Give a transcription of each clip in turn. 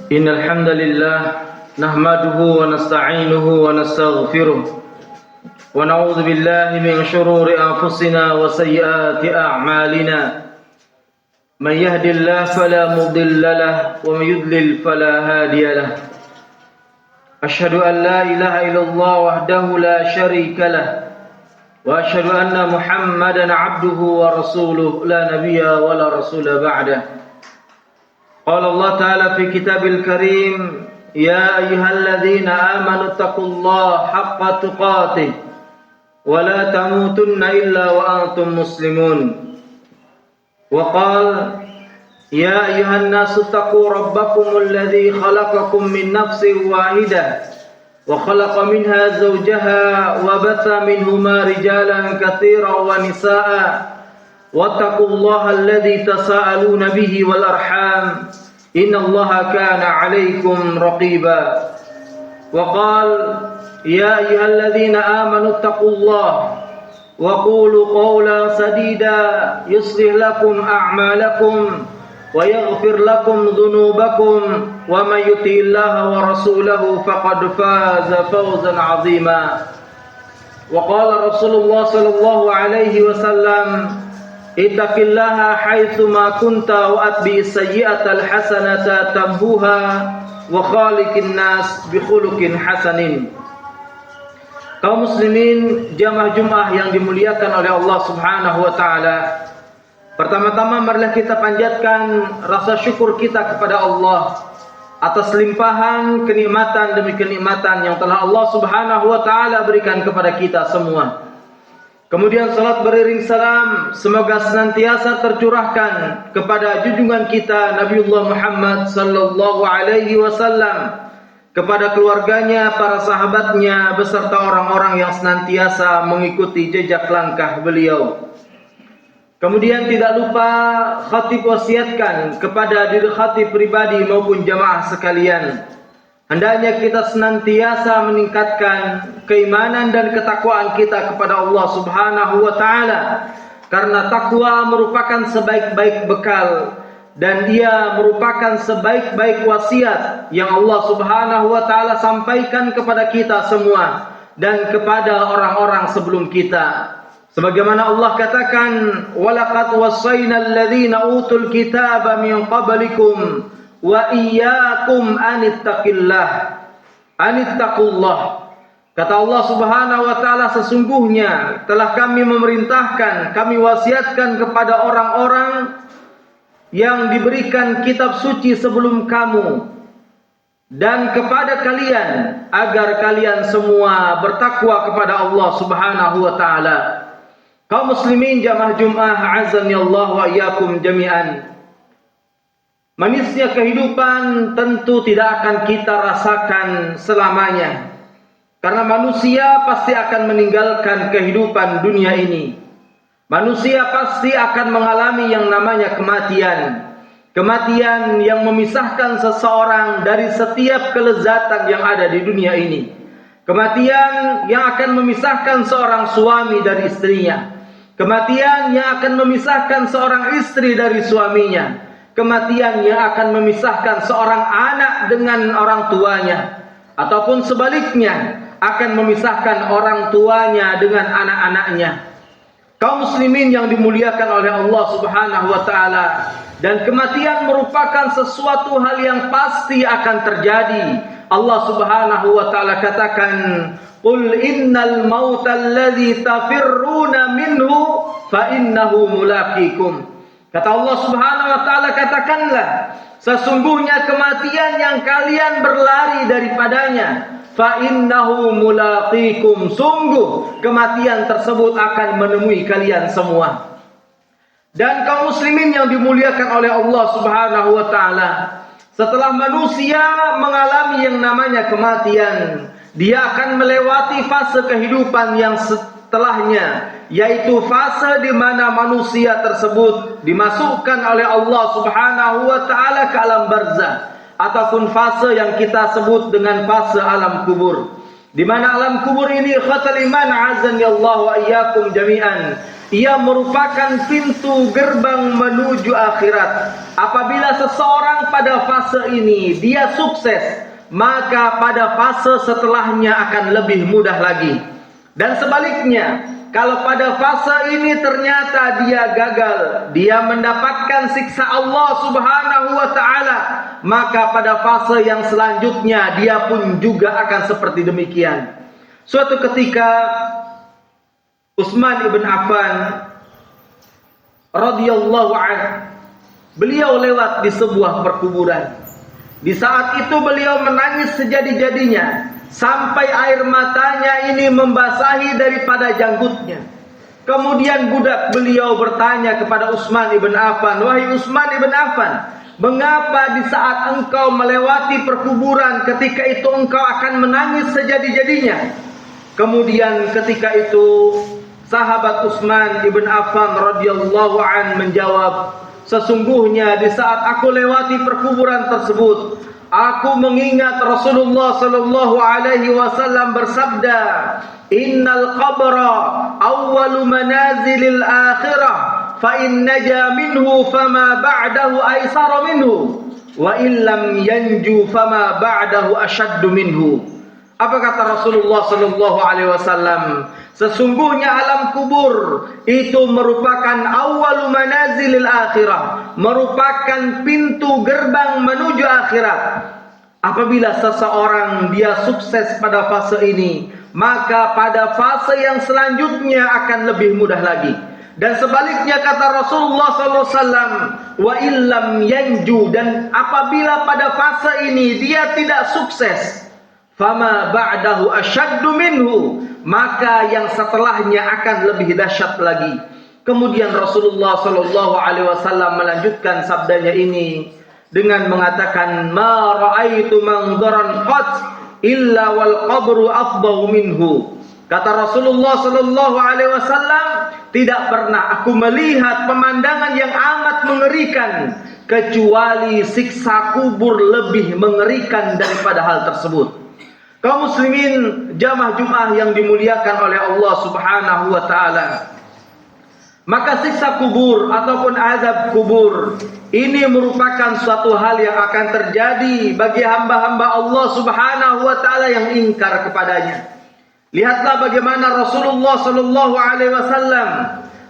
Innal hamdalillah nahmaduhu wa nasta'inuhu wa nastaghfiruh wa na'udzu billahi min shururi anfusina wa sayyiati a'malina man yahdihillahu fala mudilla lahu wa man yudlil fala hadiya lahu asyhadu an la ilaha illallah wahdahu la syarika lahu wa asyhadu anna muhammadan 'abduhu wa rasuluhu la nabiyya wa la rasula ba'dahu. قال الله تعالى في كتاب الكريم يا أيها الذين آمنوا اتقوا الله حق تقاته ولا تموتن إلا وأنتم مسلمون وقال يا أيها الناس اتقوا ربكم الذي خلقكم من نفس واحدة وخلق منها زوجها وبث منهما رجالا كثيرا ونساء واتقوا الله الذي تساءلون به والأرحام إن الله كان عليكم رقيبا وقال يا أيها الذين آمنوا اتقوا الله وقولوا قولا سديدا يصلح لكم أعمالكم ويغفر لكم ذنوبكم ومن يطع الله ورسوله فقد فاز فوزا عظيما وقال رسول الله صلى الله عليه وسلم ittaqillaha haitsuma kunta wa atbi'is sayyi'atal hasanata tamhuha wa khaliqin nas bi khuluqin hasanin. Kaum muslimin jamaah Jumat yang dimuliakan oleh Allah Subhanahu wa taala. Pertama-tama marilah kita panjatkan rasa syukur kita kepada Allah atas limpahan kenikmatan demi kenikmatan yang telah Allah Subhanahu wa taala berikan kepada kita semua. Kemudian salat beriring salam semoga senantiasa tercurahkan kepada junjungan kita Nabiullah Muhammad sallallahu alaihi wasallam, kepada keluarganya, para sahabatnya beserta orang-orang yang senantiasa mengikuti jejak langkah beliau. Kemudian tidak lupa khatib wasiatkan kepada diri khatib pribadi maupun jamaah sekalian, hendaknya kita senantiasa meningkatkan keimanan dan ketakwaan kita kepada Allah Subhanahu wa taala, karena takwa merupakan sebaik-baik bekal dan ia merupakan sebaik-baik wasiat yang Allah Subhanahu wa taala sampaikan kepada kita semua dan kepada orang-orang sebelum kita. Sebagaimana Allah katakan, "Walaqad wassaynal ladzina utul kitaba min qablikum wa iyyakum anittaqullah." Kata Allah Subhanahu wa taala, sesungguhnya telah kami memerintahkan, kami wasiatkan kepada orang-orang yang diberikan kitab suci sebelum kamu dan kepada kalian agar kalian semua bertakwa kepada Allah Subhanahu wa taala. Kaum muslimin jamaah Jumat azani Allah wa iyyakum jami'an. Manisnya kehidupan tentu tidak akan kita rasakan selamanya, karena manusia pasti akan meninggalkan kehidupan dunia ini. Manusia pasti akan mengalami yang namanya kematian. Kematian yang memisahkan seseorang dari setiap kelezatan yang ada di dunia ini. Kematian yang akan memisahkan seorang suami dari istrinya. Kematian yang akan memisahkan seorang istri dari suaminya. Kematian yang akan memisahkan seorang anak dengan orang tuanya, ataupun sebaliknya akan memisahkan orang tuanya dengan anak-anaknya. Kaum muslimin yang dimuliakan oleh Allah Subhanahu wa taala, dan kematian merupakan sesuatu hal yang pasti akan terjadi. Allah Subhanahu wa taala katakan, "Qul innal mauta alladzi tafirruna minhu fa innahu mulaqikum." Kata Allah Subhanahu wa taala, katakanlah, sesungguhnya kematian yang kalian berlari daripadanya, fa innahu mulaqikum, sungguh kematian tersebut akan menemui kalian semua. Dan kaum muslimin yang dimuliakan oleh Allah Subhanahu wa taala, setelah manusia mengalami yang namanya kematian dia akan melewati fase kehidupan yang setelahnya, yaitu fase di mana manusia tersebut dimasukkan oleh Allah Subhanahu wa taala ke alam barzakh, ataupun fase yang kita sebut dengan fase alam kubur. Di mana alam kubur ini, khatal iman azani Allah wa iyyakum jami'an, ia merupakan pintu gerbang menuju akhirat. Apabila seseorang pada fase ini dia sukses, maka pada fase setelahnya akan lebih mudah lagi. Dan sebaliknya, kalau pada fase ini ternyata dia gagal, dia mendapatkan siksa Allah Subhanahu wa taala, maka pada fase yang selanjutnya dia pun juga akan seperti demikian. Suatu ketika Utsman ibn Affan radhiyallahu anhu, beliau lewat di sebuah perkuburan. Di saat itu beliau menangis sejadi-jadinya, sampai air matanya ini membasahi daripada janggutnya. Kemudian budak beliau bertanya kepada Utsman ibn Affan, "Wahai Utsman ibn Affan, mengapa di saat engkau melewati perkuburan ketika itu engkau akan menangis sejadi-jadinya?" Kemudian ketika itu sahabat Utsman ibn Affan radhiyallahu an menjawab, "Sesungguhnya di saat aku lewati perkuburan tersebut, aku mengingat Rasulullah sallallahu alaihi wasallam bersabda, innal qabra awwalu manazilil akhirah, fa in naja minhu fama ba'dahu aisara minhu, wa illam yanju fama ba'dahu ashaddu minhu." Apa kata Rasulullah sallallahu alaihi wasallam? Sesungguhnya alam kubur itu merupakan awwalu manazilil akhirah, merupakan pintu gerbang menuju akhirat. Apabila seseorang dia sukses pada fase ini, maka pada fase yang selanjutnya akan lebih mudah lagi. Dan sebaliknya kata Rasulullah SAW, wa illam yanju, dan apabila pada fase ini dia tidak sukses, fama ba'dahu asyaddu minhu, maka yang setelahnya akan lebih dahsyat lagi. Kemudian Rasulullah SAW melanjutkan sabdanya ini dengan mengatakan, ma ra'aitu manzaran qat illa wal qabru afdahu minhu. Kata Rasulullah SAW, tidak pernah aku melihat pemandangan yang amat mengerikan kecuali siksa kubur lebih mengerikan daripada hal tersebut. Kaum muslimin jamaah Jumat yang dimuliakan oleh Allah Subhanahu wa taala, maka siksa kubur ataupun azab kubur ini merupakan suatu hal yang akan terjadi bagi hamba-hamba Allah Subhanahu wa taala yang ingkar kepadanya. Lihatlah bagaimana Rasulullah sallallahu alaihi wasallam,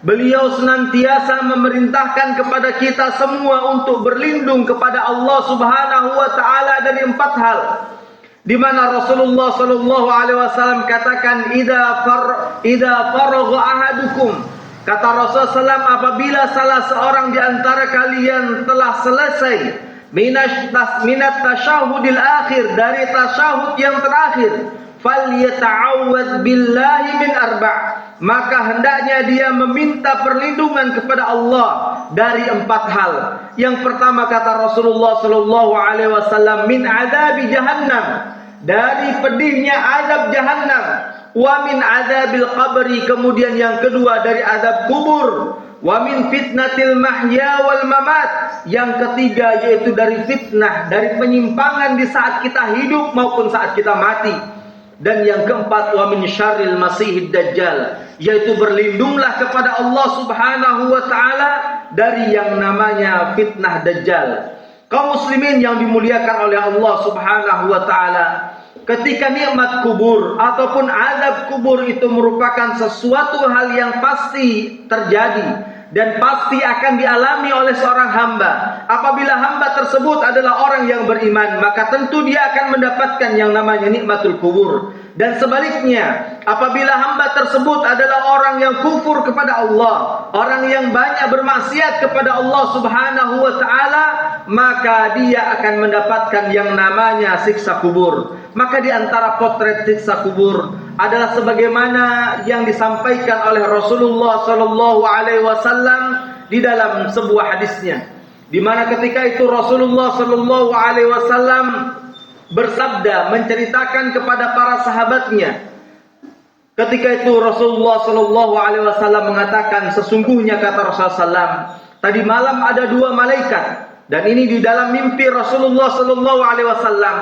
beliau senantiasa memerintahkan kepada kita semua untuk berlindung kepada Allah Subhanahu wa taala dari 4 hal. Di mana Rasulullah sallallahu alaihi wasallam katakan, idza faragha ahadukum, kata Rasulullah SAW, apabila salah seorang di antara kalian telah selesai minat tasyahudil akhir, dari tasyahud yang terakhir, falyata'awwadz billahi min arba', maka hendaknya dia meminta perlindungan kepada Allah dari 4 hal. Yang pertama kata Rasulullah sallallahu alaihi wasallam, min adzabi jahannam, dari pedihnya azab jahannam, wa min adzabil qabri, kemudian yang kedua dari azab kubur, wa min fitnatil mahya wal mamat, yang ketiga yaitu dari fitnah, dari penyimpangan di saat kita hidup maupun saat kita mati. Dan yang keempat, wa min syarril masihid dajjal, yaitu berlindunglah kepada Allah Subhanahu wa taala dari yang namanya fitnah dajjal. Kaum muslimin yang dimuliakan oleh Allah Subhanahu wa taala, ketika nikmat kubur ataupun azab kubur itu merupakan sesuatu hal yang pasti terjadi dan pasti akan dialami oleh seorang hamba. Apabila hamba tersebut adalah orang yang beriman, maka tentu dia akan mendapatkan yang namanya nikmatul kubur. Dan sebaliknya, apabila hamba tersebut adalah orang yang kufur kepada Allah, orang yang banyak bermaksiat kepada Allah Subhanahu wa taala, maka dia akan mendapatkan yang namanya siksa kubur. Maka di antara potret siksa kubur adalah sebagaimana yang disampaikan oleh Rasulullah sallallahu alaihi wasallam di dalam sebuah hadisnya, di mana ketika itu Rasulullah sallallahu alaihi wasallam bersabda, menceritakan kepada para sahabatnya. Ketika itu Rasulullah Shallallahu Alaihi Wasallam mengatakan, sesungguhnya kata Rasulullah SAW, tadi malam ada 2 malaikat, dan ini di dalam mimpi Rasulullah Shallallahu Alaihi Wasallam,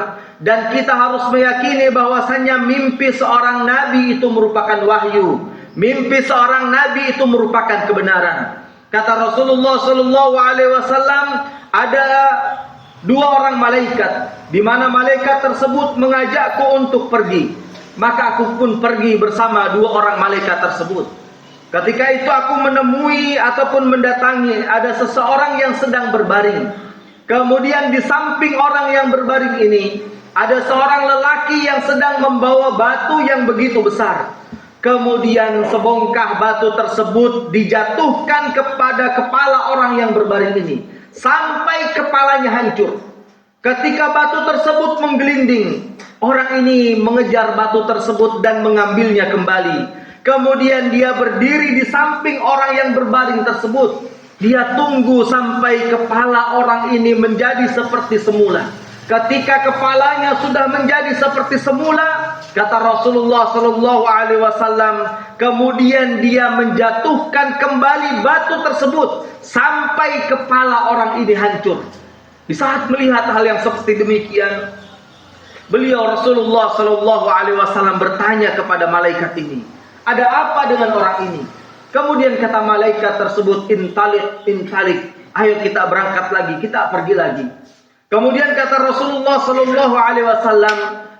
dan kita harus meyakini bahwasanya mimpi seorang nabi itu merupakan wahyu, mimpi seorang nabi itu merupakan kebenaran. Kata Rasulullah Shallallahu Alaihi Wasallam, ada 2 orang malaikat, di mana malaikat tersebut mengajakku untuk pergi. Maka aku pun pergi bersama 2 orang malaikat tersebut. Ketika itu aku menemui ataupun mendatangi ada seseorang yang sedang berbaring. Kemudian di samping orang yang berbaring ini ada seorang lelaki yang sedang membawa batu yang begitu besar. Kemudian sebongkah batu tersebut dijatuhkan kepada kepala orang yang berbaring ini sampai kepalanya hancur. Ketika batu tersebut menggelinding, orang ini mengejar batu tersebut dan mengambilnya kembali. Kemudian dia berdiri di samping orang yang berbaring tersebut. Dia tunggu sampai kepala orang ini menjadi seperti semula. Ketika kepalanya sudah menjadi seperti semula, kata Rasulullah Shallallahu Alaihi Wasallam, kemudian dia menjatuhkan kembali batu tersebut sampai kepala orang ini hancur. Di saat melihat hal yang seperti demikian, beliau Rasulullah Shallallahu Alaihi Wasallam bertanya kepada malaikat ini, ada apa dengan orang ini? Kemudian kata malaikat tersebut, intalik, intalik, ayo kita berangkat lagi, kita pergi lagi. Kemudian kata Rasulullah Shallallahu Alaihi Wasallam,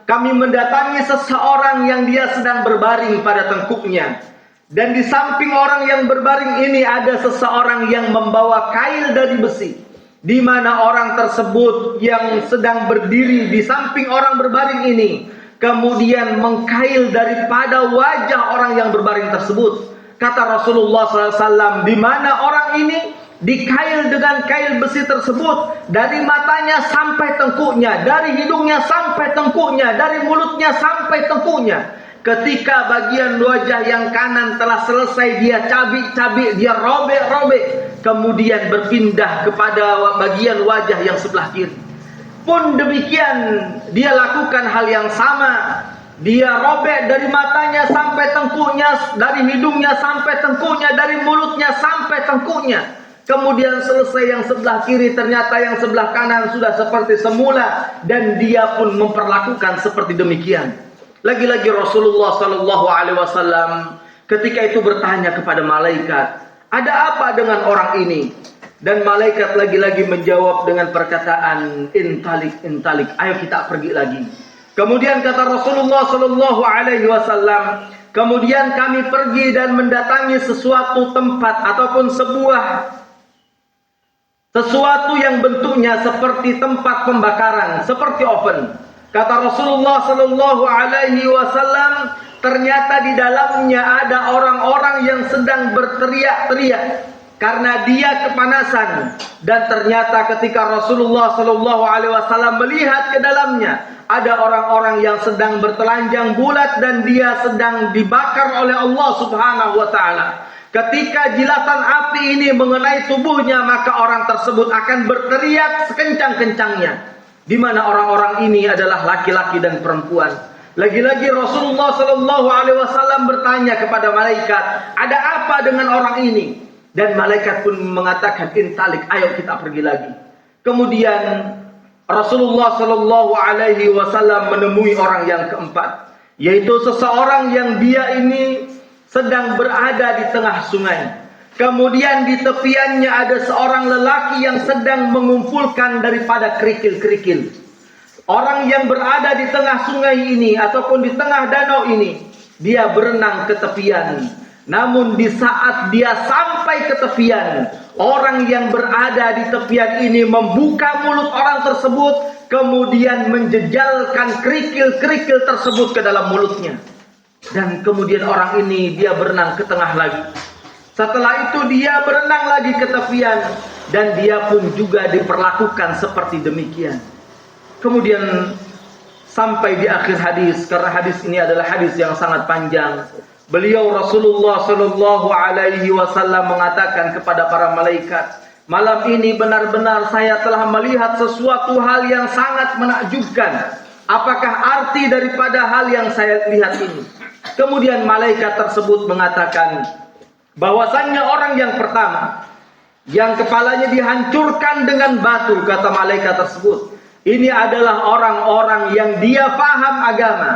kami mendatangi seseorang yang dia sedang berbaring pada tengkuknya, dan di samping orang yang berbaring ini ada seseorang yang membawa kail dari besi. Di mana orang tersebut yang sedang berdiri di samping orang berbaring ini kemudian mengkail daripada wajah orang yang berbaring tersebut. Kata Rasulullah SAW, di mana orang ini dikail dengan kail besi tersebut dari matanya sampai tengkuknya, dari hidungnya sampai tengkuknya, dari mulutnya sampai tengkuknya. Ketika bagian wajah yang kanan telah selesai dia cabik-cabik, dia robek-robek, kemudian berpindah kepada bagian wajah yang sebelah kiri. Pun demikian dia lakukan hal yang sama. Dia robek dari matanya sampai tengkuknya, dari hidungnya sampai tengkuknya, dari mulutnya sampai tengkuknya. Kemudian selesai yang sebelah kiri, ternyata yang sebelah kanan sudah seperti semula, dan dia pun memperlakukan seperti demikian. Lagi-lagi Rasulullah Sallallahu Alaihi Wasallam ketika itu bertanya kepada malaikat, ada apa dengan orang ini? Dan malaikat lagi-lagi menjawab dengan perkataan, intalik, intalik, ayo kita pergi lagi. Kemudian kata Rasulullah Sallallahu Alaihi Wasallam, kemudian kami pergi dan mendatangi sesuatu tempat ataupun sesuatu yang bentuknya seperti tempat pembakaran, seperti oven. Kata Rasulullah Sallallahu Alaihi Wasallam, ternyata di dalamnya ada orang-orang yang sedang berteriak-teriak karena dia kepanasan. Dan ternyata ketika Rasulullah Sallallahu Alaihi Wasallam melihat ke dalamnya, ada orang-orang yang sedang bertelanjang bulat dan dia sedang dibakar oleh Allah Subhanahu Wa Taala. Ketika jilatan api ini mengenai tubuhnya, maka orang tersebut akan berteriak sekencang-kencangnya. Di mana orang-orang ini adalah laki-laki dan perempuan. Lagi-lagi Rasulullah Sallallahu Alaihi Wasallam bertanya kepada malaikat, ada apa dengan orang ini? Dan malaikat pun mengatakan, intalik, ayo kita pergi lagi. Kemudian Rasulullah Sallallahu Alaihi Wasallam menemui orang yang keempat, yaitu seseorang yang dia ini sedang berada di tengah sungai. Kemudian di tepiannya ada seorang lelaki yang sedang mengumpulkan daripada kerikil-kerikil. Orang yang berada di tengah sungai ini ataupun di tengah danau ini, dia berenang ke tepian. Namun di saat dia sampai ke tepian, orang yang berada di tepian ini membuka mulut orang tersebut, kemudian menjejalkan kerikil-kerikil tersebut ke dalam mulutnya. Dan kemudian orang ini dia berenang ke tengah lagi. Setelah itu dia berenang lagi ke tepian dan dia pun juga diperlakukan seperti demikian. Kemudian sampai di akhir hadis, karena hadis ini adalah hadis yang sangat panjang. Beliau Rasulullah Shallallahu Alaihi Wasallam mengatakan kepada para malaikat, malam ini benar-benar saya telah melihat sesuatu hal yang sangat menakjubkan. apakah arti daripada hal yang saya lihat ini? Kemudian malaikat tersebut mengatakan bahwasannya orang yang pertama yang kepalanya dihancurkan dengan batu, kata malaikat tersebut, ini adalah orang-orang yang dia paham agama,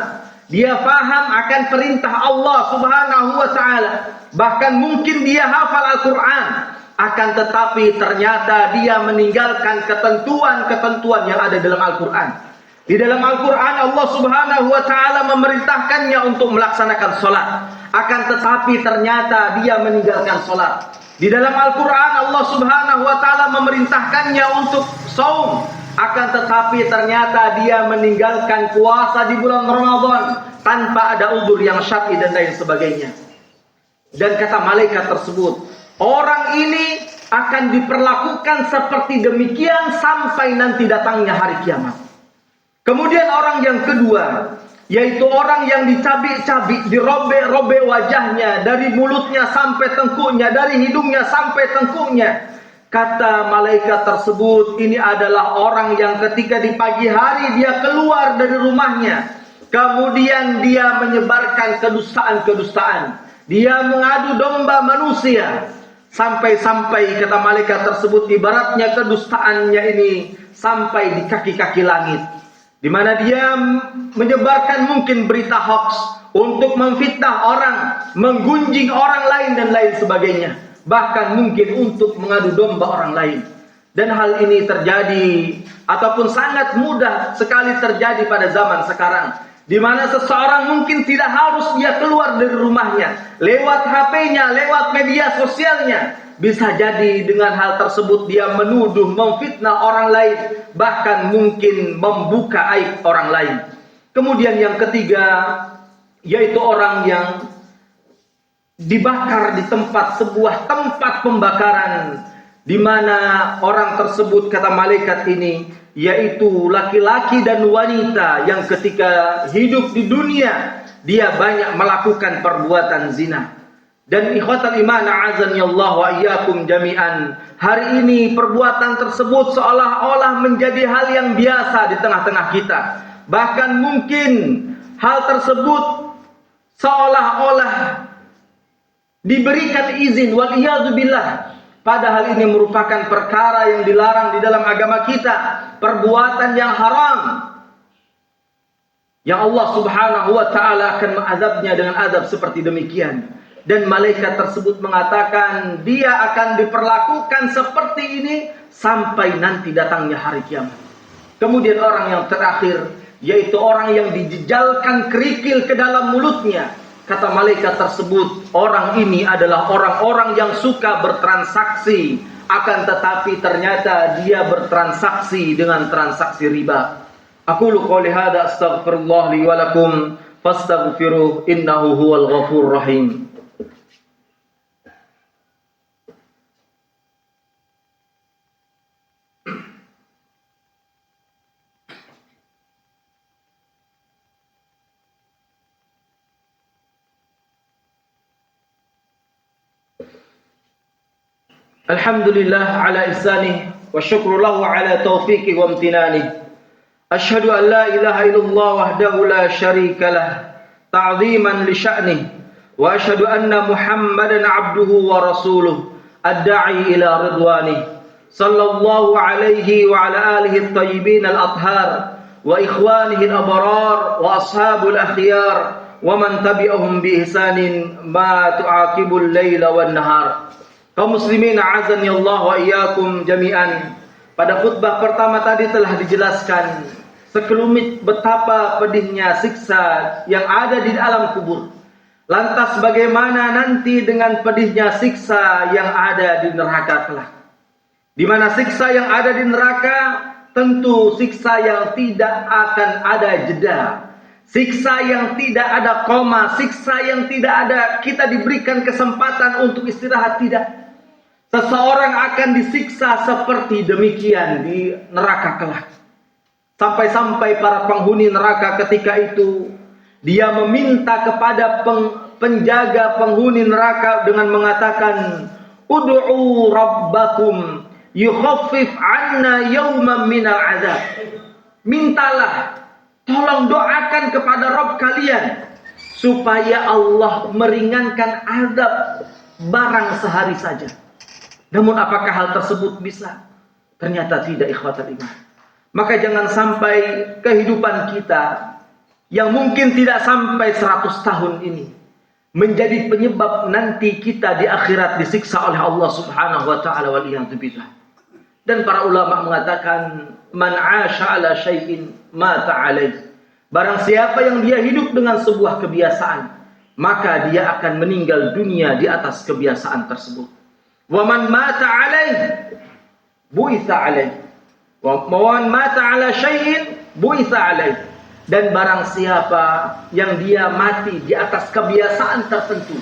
dia paham akan perintah Allah Subhanahu wa taala, bahkan mungkin dia hafal Al-Qur'an, akan tetapi ternyata dia meninggalkan ketentuan-ketentuan yang ada dalam Al-Qur'an. Di dalam Al-Quran Allah Subhanahu wa ta'ala memerintahkannya untuk melaksanakan sholat, akan tetapi ternyata dia meninggalkan sholat. Di dalam Al-Quran Allah Subhanahu wa ta'ala memerintahkannya untuk saum, akan tetapi ternyata dia meninggalkan puasa di bulan Ramadan tanpa ada uzur yang syar'i dan lain sebagainya. Dan kata malaikat tersebut, orang ini akan diperlakukan seperti demikian sampai nanti datangnya hari kiamat. Kemudian orang yang kedua, yaitu orang yang dicabik-cabik, dirobek-robek wajahnya, dari mulutnya sampai tengkuknya, dari hidungnya sampai tengkuknya. Kata malaikat tersebut, ini adalah orang yang ketika di pagi hari dia keluar dari rumahnya, kemudian dia menyebarkan kedustaan-kedustaan, dia mengadu domba manusia, sampai-sampai kata malaikat tersebut, ibaratnya kedustaannya ini sampai di kaki-kaki langit, di mana dia menyebarkan mungkin berita hoax untuk memfitnah orang, menggunjing orang lain dan lain sebagainya, bahkan mungkin untuk mengadu domba orang lain. Dan hal ini terjadi ataupun sangat mudah sekali terjadi pada zaman sekarang, di mana seseorang mungkin tidak harus dia keluar dari rumahnya, lewat HP-nya, lewat media sosialnya, bisa jadi dengan hal tersebut dia menuduh, memfitnah orang lain, bahkan mungkin membuka aib orang lain. Kemudian yang ketiga, yaitu orang yang dibakar di sebuah tempat pembakaran, di mana orang tersebut, kata malaikat ini, yaitu laki-laki dan wanita yang ketika hidup di dunia dia banyak melakukan perbuatan zina. Dan ikhwatal iman a'azani Allah wa iyyakum jami'an, hari ini perbuatan tersebut seolah-olah menjadi hal yang biasa di tengah-tengah kita. Bahkan mungkin hal tersebut seolah-olah diberikan izin, wal iyadzu billah, padahal ini merupakan perkara yang dilarang di dalam agama kita, perbuatan yang haram, yang Allah Subhanahu wa ta'ala akan mengazabnya dengan azab seperti demikian. Dan malaikat tersebut mengatakan dia akan diperlakukan seperti ini sampai nanti datangnya hari kiamat. Kemudian orang yang terakhir, yaitu orang yang dijejalkan kerikil ke dalam mulutnya. Kata malaikat tersebut, orang ini adalah orang-orang yang suka bertransaksi, akan tetapi ternyata dia bertransaksi dengan transaksi riba. Aqulu qouli hadza astaghfirullah li wa lakum fastaghfiruh innahu huwal ghafurur rahim. Alhamdulillah ala ihsanih wa syukru lahu ala taufiqih wa amtinanih. Asyhadu an la ilaha illallah wahdahu la syarika lah ta'ziman li sya'nih, wa asyhadu anna Muhammadan abduhu wa rasuluh ad-da'i ila ridwanih, sallallahu alaihi wa ala alihi at-tayyibin al-athhar wa ikhwanihi al-abrar wa ashabul akhyar wa man tabi'ahum bi ihsanin ma tu'aqibul laila wan nahar. Kaum muslimin a'azani Allah wa iyyakum jami'an. Pada khutbah pertama tadi telah dijelaskan sekelumit betapa pedihnya siksa yang ada di alam kubur. Lantas bagaimana nanti dengan pedihnya siksa yang ada di neraka kelak? Di mana siksa yang ada di neraka tentu siksa yang tidak akan ada jeda, siksa yang tidak ada koma, siksa yang tidak ada kita diberikan kesempatan untuk istirahat, tidak. Seseorang akan disiksa seperti demikian di neraka kelak. Sampai-sampai para penghuni neraka ketika itu dia meminta kepada penjaga penghuni neraka dengan mengatakan, ud'u rabbakum yukhaffif 'anna yawman minal 'adzab. Mintalah, Tolong doakan kepada Rabb kalian supaya Allah meringankan azab barang sehari saja. Namun apakah hal tersebut bisa? Ternyata tidak, ikhwatal iman. Maka jangan sampai kehidupan kita yang mungkin tidak sampai 100 tahun ini menjadi penyebab nanti kita di akhirat disiksa oleh Allah Subhanahu wa taala, waliyadzubillah. Dan para ulama mengatakan man 'asha 'ala syai'in mata 'alaihi. Barang siapa yang dia hidup dengan sebuah kebiasaan, maka dia akan meninggal dunia di atas kebiasaan tersebut. Wa man mata 'alaihi bu'itsa 'alaihi. Wa man mata 'ala syai'in bu'itsa 'alaihi. Dan barang siapa yang dia mati di atas kebiasaan tertentu,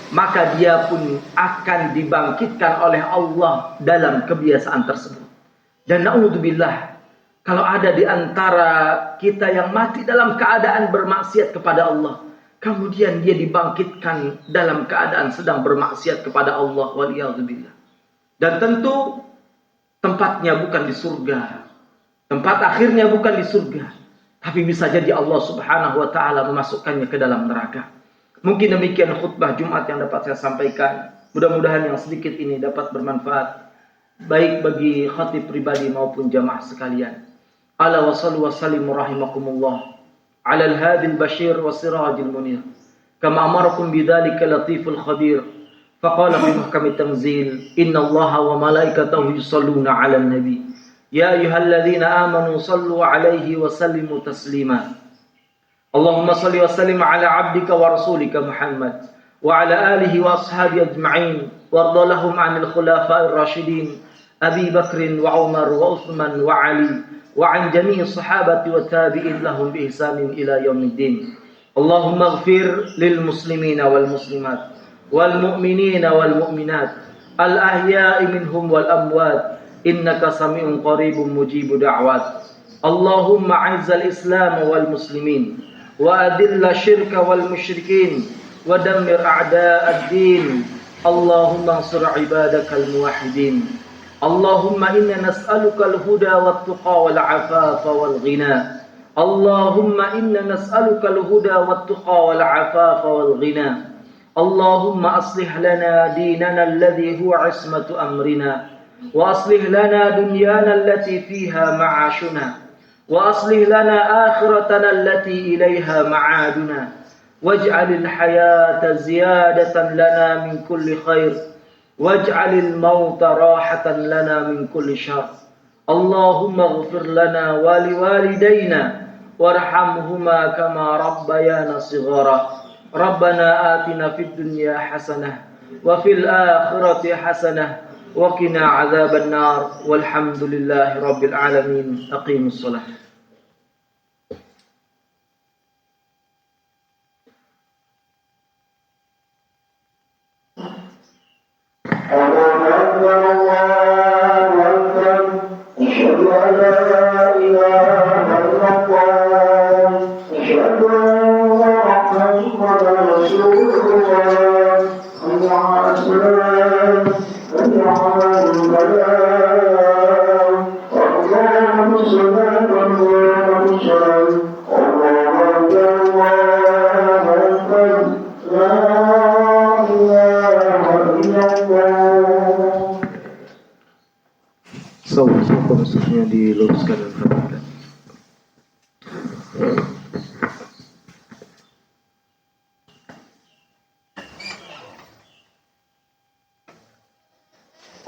maka dia pun akan dibangkitkan oleh Allah dalam kebiasaan tersebut. Dan na'udzubillah, kalau ada di antara kita yang mati dalam keadaan bermaksiat kepada Allah, kemudian dia dibangkitkan dalam keadaan sedang bermaksiat kepada Allah, waliyadzubillah. Dan tentu tempatnya bukan di surga, tempat akhirnya bukan di surga, tapi bisa jadi Allah Subhanahu wa taala memasukkannya ke dalam neraka. Mungkin demikian khutbah Jumat yang dapat saya sampaikan. Mudah-mudahan yang sedikit ini dapat bermanfaat baik bagi khatib pribadi maupun jamaah sekalian. Ala wa sallu wa sallimu rahimakumullah ala al-hadi al-bashir wa sirajil munir kama amarakum bidzalika latiful khabir faqala fi muhkami tanzil inna allaha wa malaikatahu yusalluna ala nabi ya ayyuhalladzina amanu sallu alaihi wa sallimu taslima Allahumma salli wa sallim ala abdika wa rasulika Muhammad wa ala alihi wa ashabihi ajma'in warda lahum 'anil khulafa'ir rasyidin Abi Bakrin wa Umar wa Uthman wa Ali وعن جميع الصحابة والتابعين لهم بإحسان إلى يوم الدين اللهم اغفر للمسلمين والمسلمات والمؤمنين والمؤمنات الأحياء منهم والأموات إنك سميع قريب مجيب دعوات اللهم أعز الإسلام والمسلمين وأذل الشرك والمشركين ودمر أعداء الدين اللهم انصر عبادك الموحدين اللهم إنا نسألك الهدى والتقى والعفاف والغنى اللهم إنا نسألك الهدى والتقى والعفاف والغنى اللهم أصلح لنا ديننا الذي هو عصمة أمرنا وأصلح لنا دنيانا التي فيها معاشنا وأصلح لنا آخرتنا التي إليها معادنا واجعل الحياة زيادة لنا من كل خير واجعل الموت راحة لنا من كل شر اللهم اغفر لنا ولوالدينا وارحمهما كما ربيانا صغارا ربنا آتنا في الدنيا حسنة وفي الآخرة حسنة وقنا عذاب النار والحمد لله رب العالمين أقيموا الصلاة Maksudnya diluruskan dan perhatikan.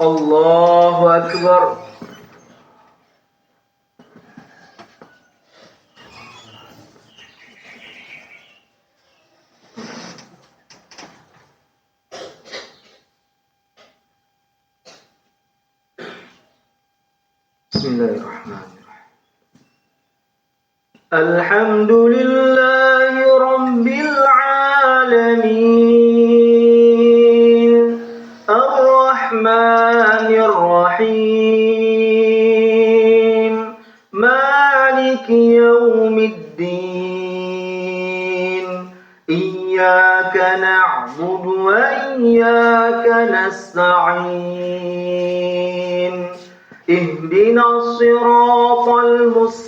Allahu Akbar. Bismillahirrahmanirrahim. Alhamdulillahi Rabbil Alamin Ar-Rahmanir Rahim Maliki Yawmiddin Iyyaka na'budu wa iyyaka nasta'in اهدنا الصراط المستقيم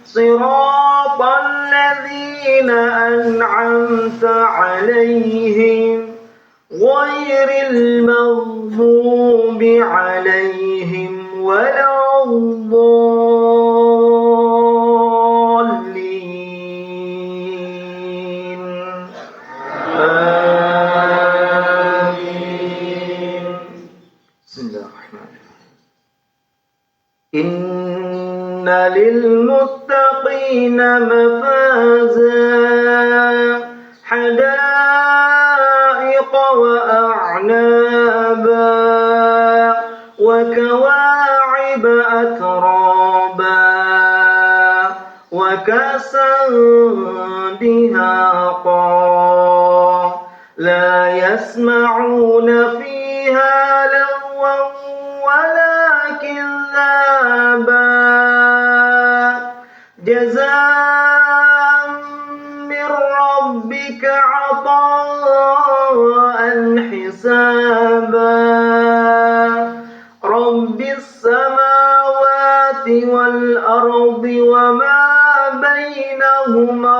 صراط الذين أنعمت عليهم غير المغضوب عليهم ولا الضالين آمين. بسم الله الرحمن الرحيم. إن للمتقين مفازا حدائق وأعنابا وكواعب أترابا وكأسا دهاقا لا يسمعون فيها لغوا ولا كذابا جزاء من ربك عطاء حسابا رب السماوات والأرض وما بينهما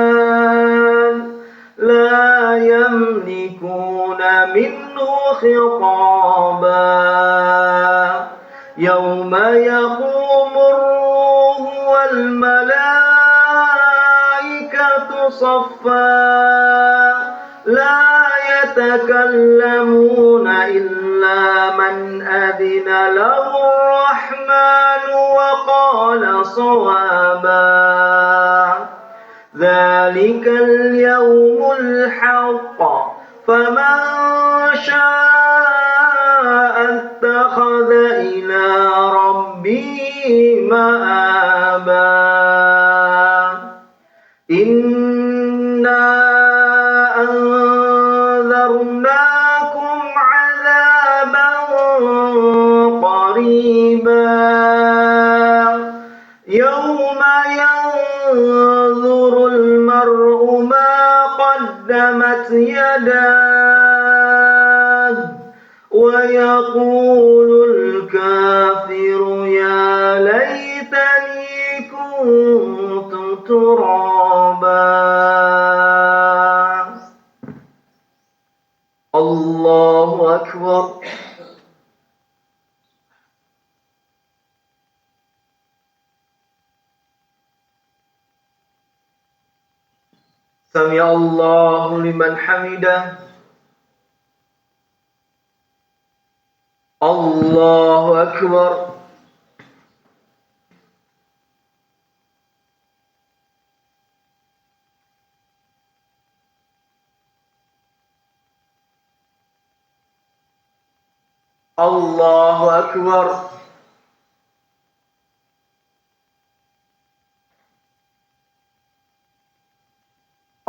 الرحمن لا يملكون منه خطابا يوم يقوم الروح والملائكة صفا لا يتكلمون إلا من أذن له الرحمن وقال صوابا ذلك اليوم الحق فمن شاء اتخذ إلى ربه مآبا إنا أنذرناكم عذابا قريبا يوم ينظر المرء ما قدمت يداه ويقول الكافر يا ليتني كنت ترابا. الله أكبر. سمع الله لمن حمده. الله أكبر. الله أكبر.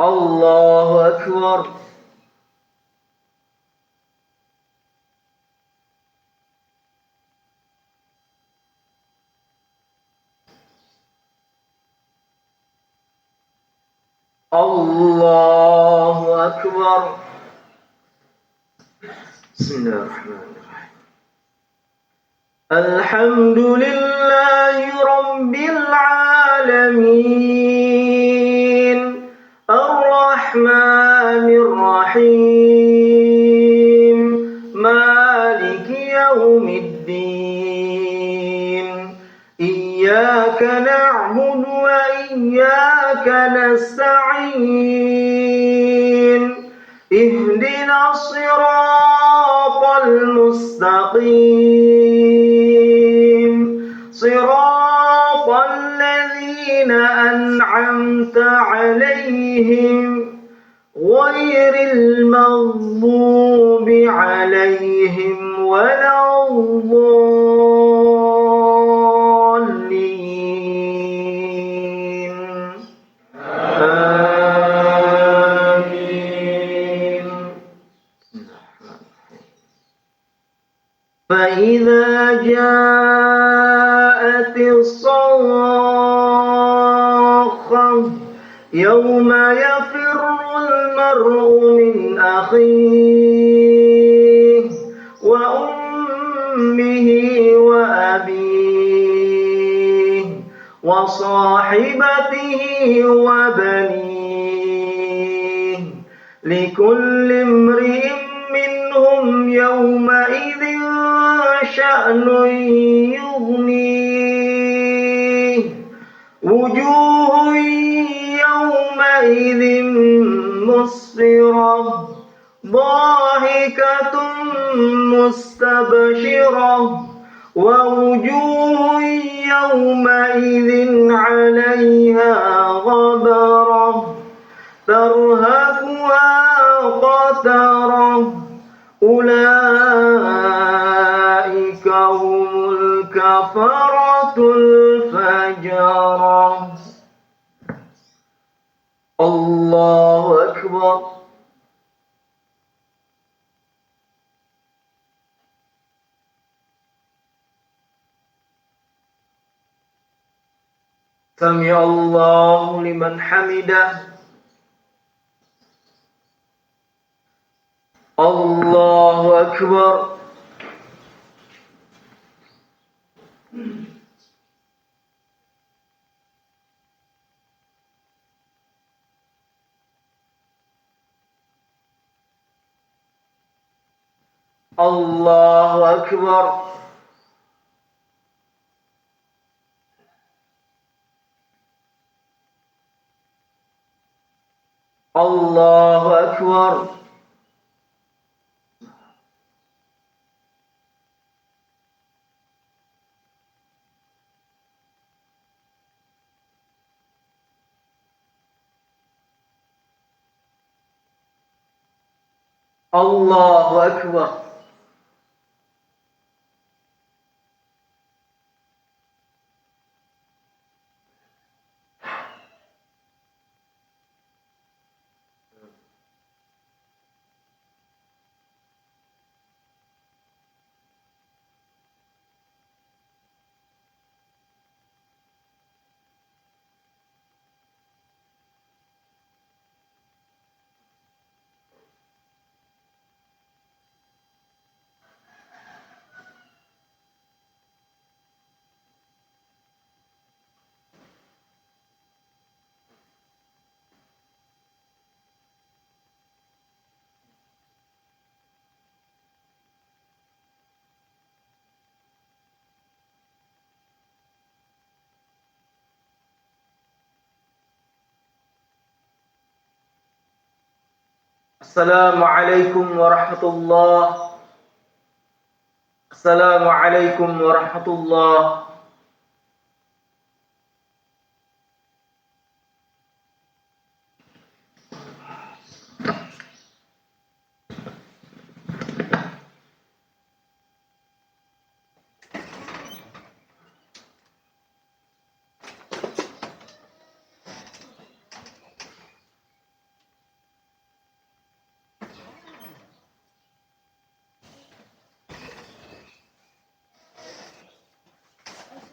الله أكبر. الله أكبر. بسم الله الرحمن الرحيم. الحمد لله رب العالمين الرحمن الرحيم مالك يوم الدين إياك نعبد وإياك نستعين اهدنا الصراط المستقيم صراط الذين أنعمت عليهم غير المغضوب عليهم ولا الضالين آمين. فإذا جاءت الصاخة يوم يفر المرء من أخيه وأمه وأبيه وصاحبته وبنيه لكل امرئ منهم يومئذ شأن يغنيه وجوه يومئذ مسفرة ضاحكة مستبشرة ووجوه يومئذ عليها غبرة ترهقها قترة أولئك هم الكفرة الفجرة. الله أكبر. سمع الله لمن حمده. الله أكبر. الله أكبر. الله أكبر. الله أكبر. Assalamualaikum warahmatullahi. Assalamualaikum warahmatullahi.